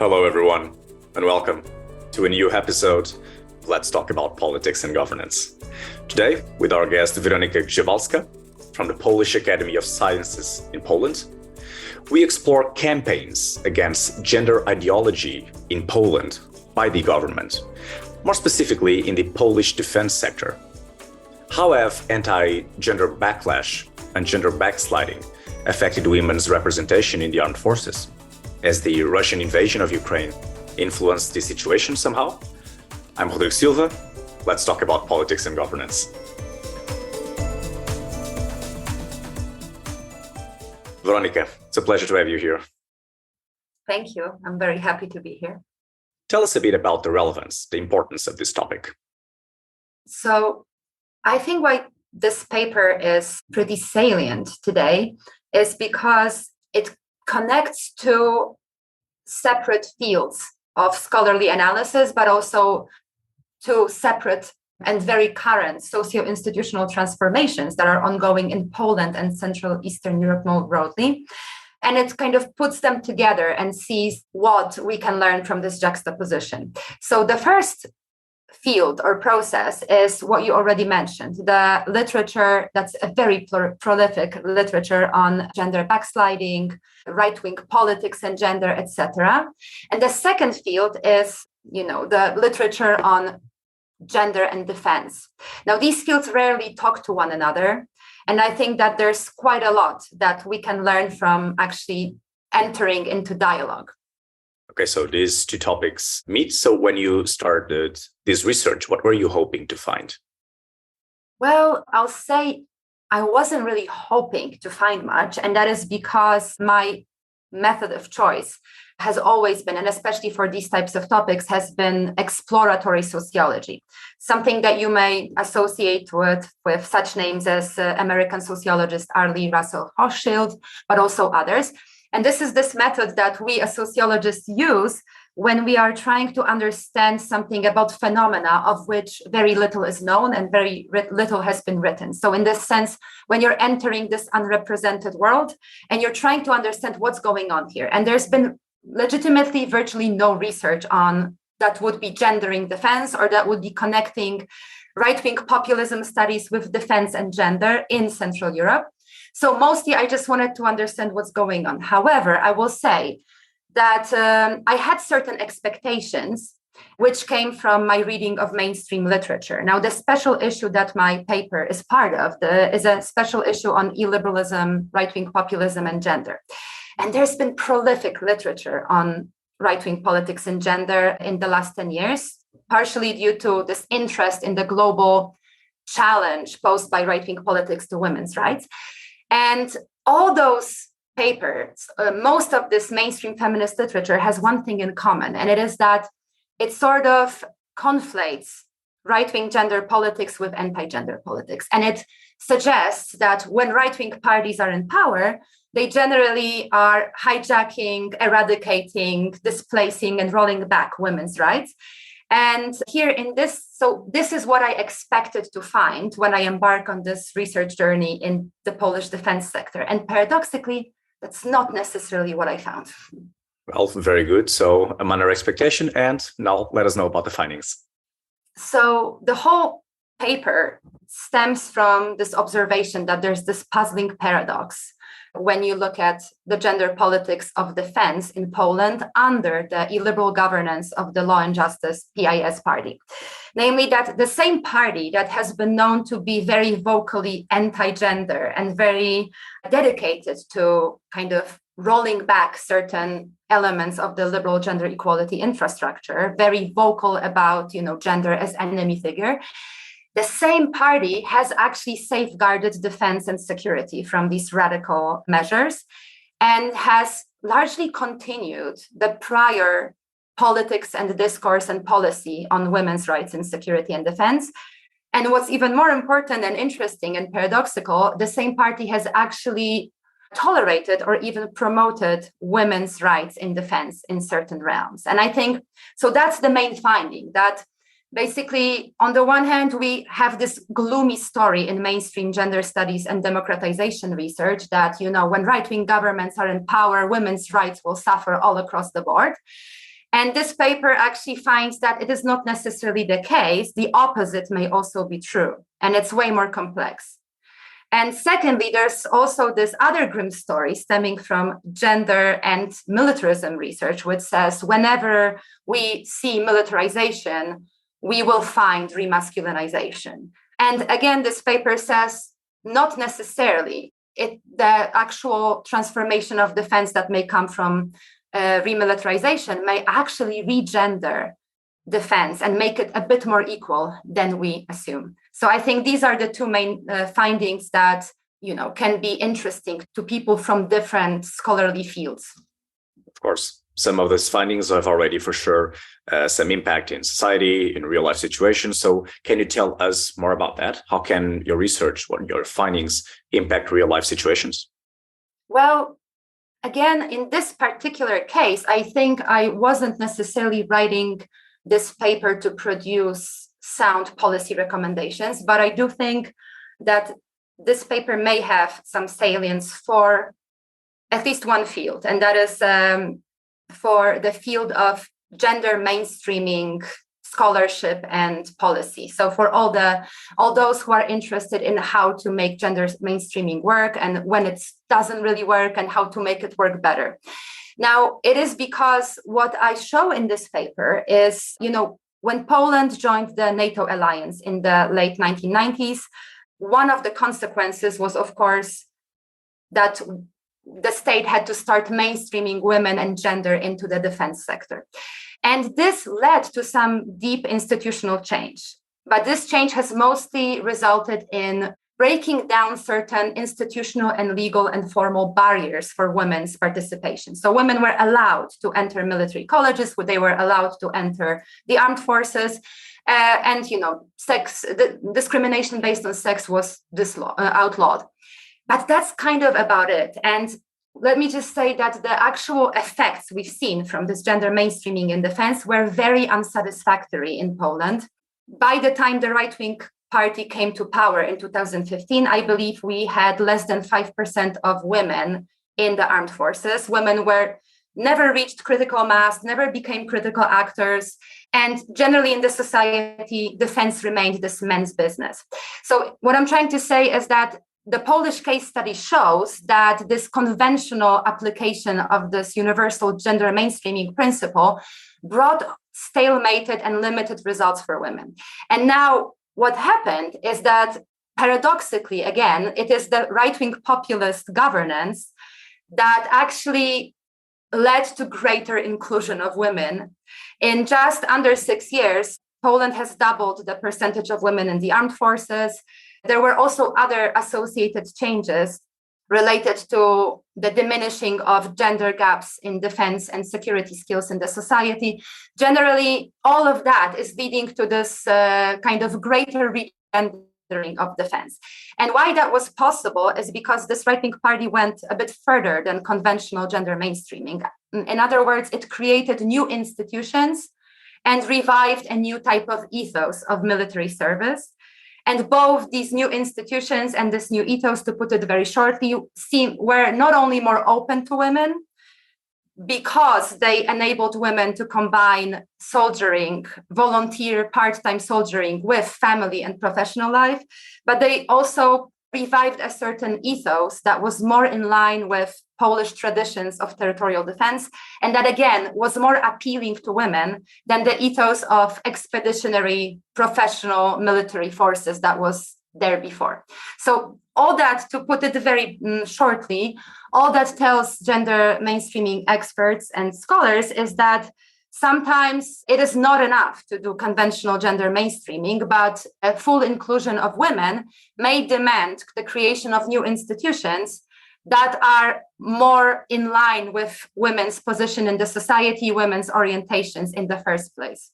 Hello, everyone, and welcome to a new episode of Let's Talk About Politics and Governance. Today, with our guest Weronika Grzebalska from the Polish Academy of Sciences in Poland, we explore campaigns against gender ideology in Poland by the government, more specifically in the Polish defense sector. How have anti-gender backlash and gender backsliding affected women's representation in the armed forces? Has the Russian invasion of Ukraine influenced the situation somehow? I'm Rodrigo Silva. Let's talk about politics and governance. Weronika, it's a pleasure to have you here. Thank you. I'm very happy to be here. Tell us a bit about the relevance, the importance of this topic. So I think why this paper is pretty salient today is because it connects to separate fields of scholarly analysis, but also to separate and very current socio-institutional transformations that are ongoing in Poland and Central Eastern Europe more broadly. And it kind of puts them together and sees what we can learn from this juxtaposition. So the first field or process is what you already mentioned, the literature that's a very prolific literature on gender backsliding, right-wing politics and gender, etc. And the second field is, the literature on gender and defense. Now, these fields rarely talk to one another. And I think that there's quite a lot that we can learn from actually entering into dialogue. Okay, so these two topics meet. So when you started this research, what were you hoping to find? Well, I'll say I wasn't really hoping to find much. And that is because my method of choice has always been, and especially for these types of topics, has been exploratory sociology, something that you may associate with such names as American sociologist Arlie Russell Hochschild, but also others. And this is this method that we as sociologists use when we are trying to understand something about phenomena of which very little is known and very little has been written. So in this sense, when you're entering this unrepresented world and you're trying to understand what's going on here, and there's been legitimately virtually no research on that would be gendering defense or that would be connecting right-wing populism studies with defense and gender in Central Europe. So mostly I just wanted to understand what's going on. However, I will say that I had certain expectations which came from my reading of mainstream literature. Now, the special issue that my paper is part of is a special issue on illiberalism, right-wing populism, and gender. And there's been prolific literature on right-wing politics and gender in the last 10 years, partially due to this interest in the global challenge posed by right-wing politics to women's rights. And all those papers, most of this mainstream feminist literature has one thing in common, and it is that it sort of conflates right-wing gender politics with anti-gender politics. And it suggests that when right-wing parties are in power, they generally are hijacking, eradicating, displacing, and rolling back women's rights. And here in this, so this is what I expected to find when I embark on this research journey in the Polish defense sector. And paradoxically, that's not necessarily what I found. Well, very good. So I'm under expectation. And now let us know about the findings. So the whole paper stems from this observation that there's this puzzling paradox when you look at the gender politics of defense in Poland under the illiberal governance of the Law and Justice PIS party. Namely, that the same party that has been known to be very vocally anti-gender and very dedicated to kind of rolling back certain elements of the liberal gender equality infrastructure, very vocal about, gender as enemy figure, the same party has actually safeguarded defense and security from these radical measures and has largely continued the prior politics and discourse and policy on women's rights and security and defense. And what's even more important and interesting and paradoxical, the same party has actually tolerated or even promoted women's rights in defense in certain realms. And I think, so that's the main finding, that basically, on the one hand, we have this gloomy story in mainstream gender studies and democratization research that, when right-wing governments are in power, women's rights will suffer all across the board. And this paper actually finds that it is not necessarily the case. The opposite may also be true, and it's way more complex. And secondly, there's also this other grim story stemming from gender and militarism research, which says whenever we see militarization, we will find remasculinization. And again, this paper says not necessarily. The actual transformation of defense that may come from remilitarization may actually regender defense and make it a bit more equal than we assume. So I think these are the two main findings that can be interesting to people from different scholarly fields. Of course, some of those findings have already for sure some impact in society, in real life situations. So can you tell us more about that? How can your research, what your findings impact real life situations? Well, again, in this particular case, I think I wasn't necessarily writing this paper to produce sound policy recommendations, but I do think that this paper may have some salience for at least one field, and that is for the field of gender mainstreaming scholarship and policy. So for all those who are interested in how to make gender mainstreaming work and when it doesn't really work and how to make it work better. Now, it is because what I show in this paper is, when Poland joined the NATO alliance in the late 1990s, one of the consequences was, of course, that the state had to start mainstreaming women and gender into the defense sector. And this led to some deep institutional change. But this change has mostly resulted in breaking down certain institutional and legal and formal barriers for women's participation. So women were allowed to enter military colleges, they were allowed to enter the armed forces, and the discrimination based on sex was outlawed. But that's kind of about it. And let me just say that the actual effects we've seen from this gender mainstreaming in defense were very unsatisfactory in Poland. By the time the right-wing party came to power in 2015, I believe we had less than 5% of women in the armed forces. Women never reached critical mass, never became critical actors. And generally in the society, defense remained this men's business. So what I'm trying to say is that the Polish case study shows that this conventional application of this universal gender mainstreaming principle brought stalemated and limited results for women. And now what happened is that paradoxically, again, it is the right-wing populist governance that actually led to greater inclusion of women. In just under 6 years, Poland has doubled the percentage of women in the armed forces. There were also other associated changes related to the diminishing of gender gaps in defense and security skills in the society. Generally, all of that is leading to this kind of greater regendering of defense. And why that was possible is because this right-wing party went a bit further than conventional gender mainstreaming. In other words, it created new institutions and revived a new type of ethos of military service. And both these new institutions and this new ethos, to put it very shortly, were not only more open to women because they enabled women to combine soldiering, volunteer part-time soldiering with family and professional life, but they also revived a certain ethos that was more in line with Polish traditions of territorial defense, and that again was more appealing to women than the ethos of expeditionary professional military forces that was there before. So all that, to put it very shortly, all that tells gender mainstreaming experts and scholars is that sometimes it is not enough to do conventional gender mainstreaming, but a full inclusion of women may demand the creation of new institutions that are more in line with women's position in the society, women's orientations in the first place.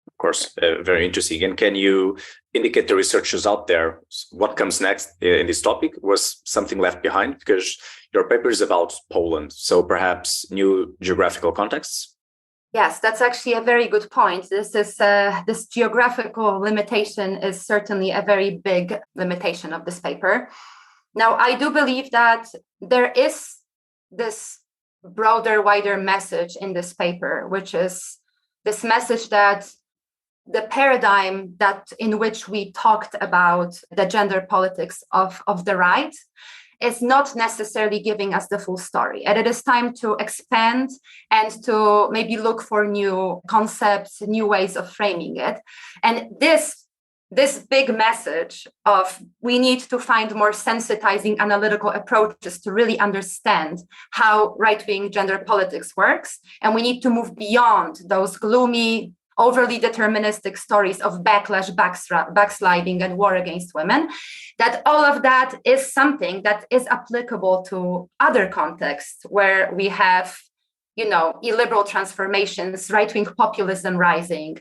Of course, very interesting. And can you indicate the researchers out there what comes next in this topic? Was something left behind? Because your paper is about Poland, so perhaps new geographical contexts? Yes, that's actually a very good point. This geographical limitation is certainly a very big limitation of this paper. Now, I do believe that there is this broader, wider message in this paper, which is this message that the paradigm in which we talked about the gender politics of the right is not necessarily giving us the full story. And it is time to expand and to maybe look for new concepts, new ways of framing it. And this big message of we need to find more sensitizing analytical approaches to really understand how right-wing gender politics works. And we need to move beyond those gloomy, overly deterministic stories of backlash, backsliding, and war against women, that all of that is something that is applicable to other contexts where we have, illiberal transformations, right-wing populism rising.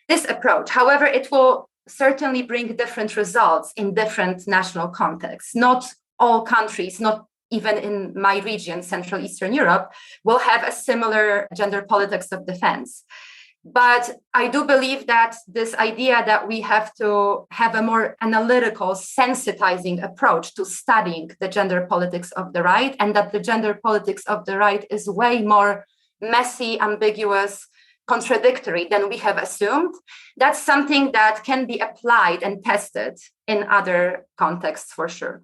This approach, however, it will certainly bring different results in different national contexts. Not all countries, not even in my region, Central Eastern Europe, will have a similar gender politics of defense. But I do believe that this idea that we have to have a more analytical, sensitizing approach to studying the gender politics of the right, and that the gender politics of the right is way more messy, ambiguous, contradictory than we have assumed, that's something that can be applied and tested in other contexts for sure.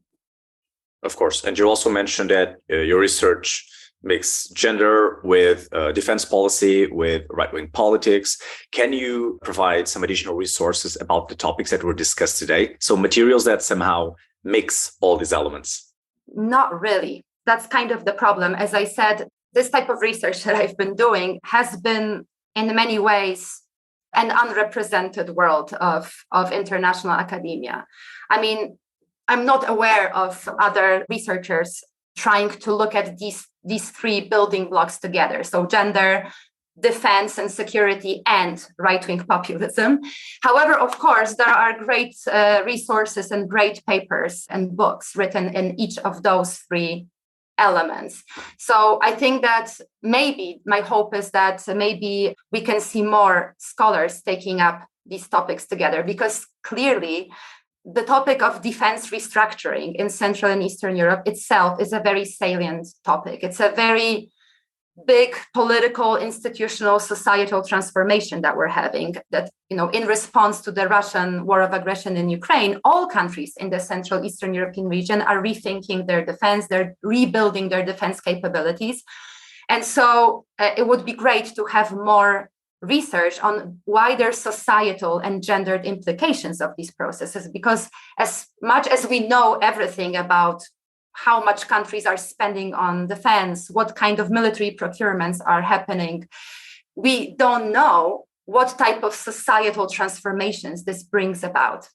Of course. And you also mentioned that your research mix gender with defense policy, with right-wing politics. Can you provide some additional resources about the topics that were discussed today? So materials that somehow mix all these elements? Not really. That's kind of the problem. As I said, this type of research that I've been doing has been in many ways an unrepresented world of international academia. I mean, I'm not aware of other researchers trying to look at these three building blocks together. So gender, defense and security, and right-wing populism. However, of course, there are great resources and great papers and books written in each of those three elements. So I think that maybe my hope is that maybe we can see more scholars taking up these topics together, because clearly the topic of defense restructuring in Central and Eastern Europe itself is a very salient topic. It's a very big political, institutional, societal transformation that we're having, that, in response to the Russian war of aggression in Ukraine, all countries in the Central Eastern European region are rethinking their defense, they're rebuilding their defense capabilities. And so it would be great to have more research on wider societal and gendered implications of these processes, because as much as we know everything about how much countries are spending on defense, what kind of military procurements are happening, we don't know what type of societal transformations this brings about.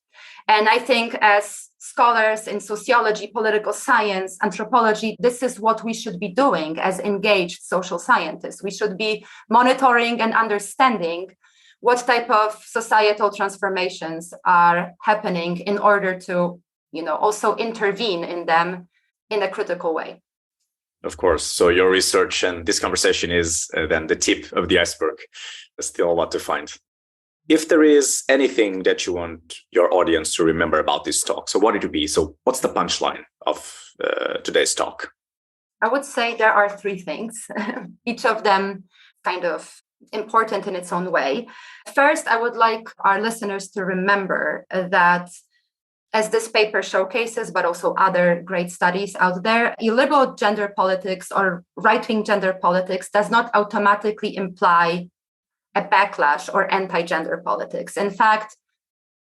And I think as scholars in sociology, political science, anthropology, this is what we should be doing as engaged social scientists. We should be monitoring and understanding what type of societal transformations are happening in order to, also intervene in them in a critical way. Of course. So your research and this conversation is then the tip of the iceberg. There's still a lot to find. If there is anything that you want your audience to remember about this talk, so what would it be? So what's the punchline of today's talk? I would say there are three things, each of them kind of important in its own way. First, I would like our listeners to remember that, as this paper showcases, but also other great studies out there, illiberal gender politics or right-wing gender politics does not automatically imply a backlash or anti-gender politics. In fact,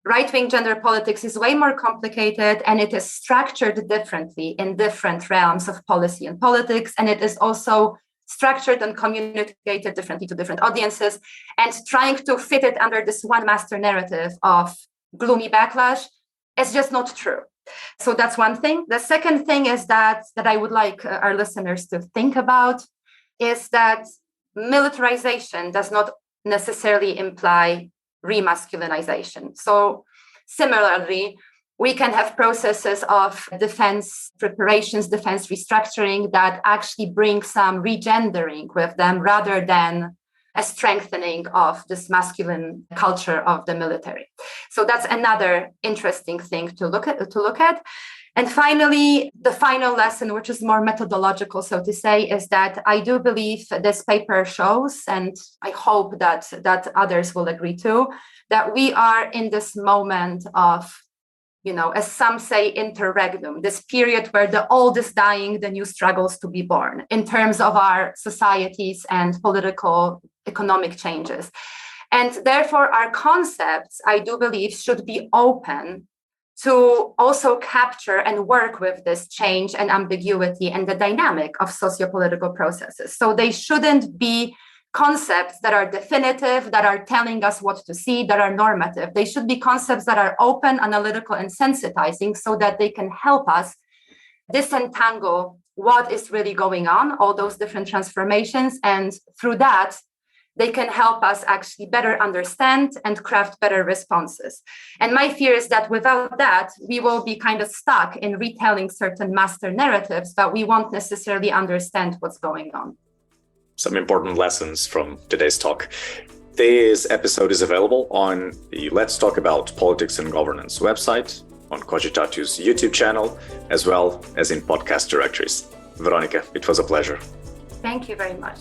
right-wing gender politics is way more complicated, and it is structured differently in different realms of policy and politics, and it is also structured and communicated differently to different audiences, and trying to fit it under this one master narrative of gloomy backlash is just not true. So that's one thing. The second thing is that I would like our listeners to think about is that militarization does not necessarily imply remasculinization. So similarly, we can have processes of defense preparations, defense restructuring that actually bring some regendering with them rather than a strengthening of this masculine culture of the military. So that's another interesting thing to look at. And finally, the final lesson, which is more methodological, so to say, is that I do believe this paper shows, and I hope that others will agree too, that we are in this moment of, as some say, interregnum, this period where the old is dying, the new struggles to be born in terms of our societies and political, economic changes. And therefore, our concepts, I do believe, should be open to also capture and work with this change and ambiguity and the dynamic of sociopolitical processes. So they shouldn't be concepts that are definitive, that are telling us what to see, that are normative. They should be concepts that are open, analytical, and sensitizing so that they can help us disentangle what is really going on, all those different transformations. And through that, they can help us actually better understand and craft better responses. And my fear is that without that, we will be kind of stuck in retelling certain master narratives, but we won't necessarily understand what's going on. Some important lessons from today's talk. This episode is available on the Let's Talk About Politics and Governance website, on Cogitatu's YouTube channel, as well as in podcast directories. Weronika, it was a pleasure. Thank you very much.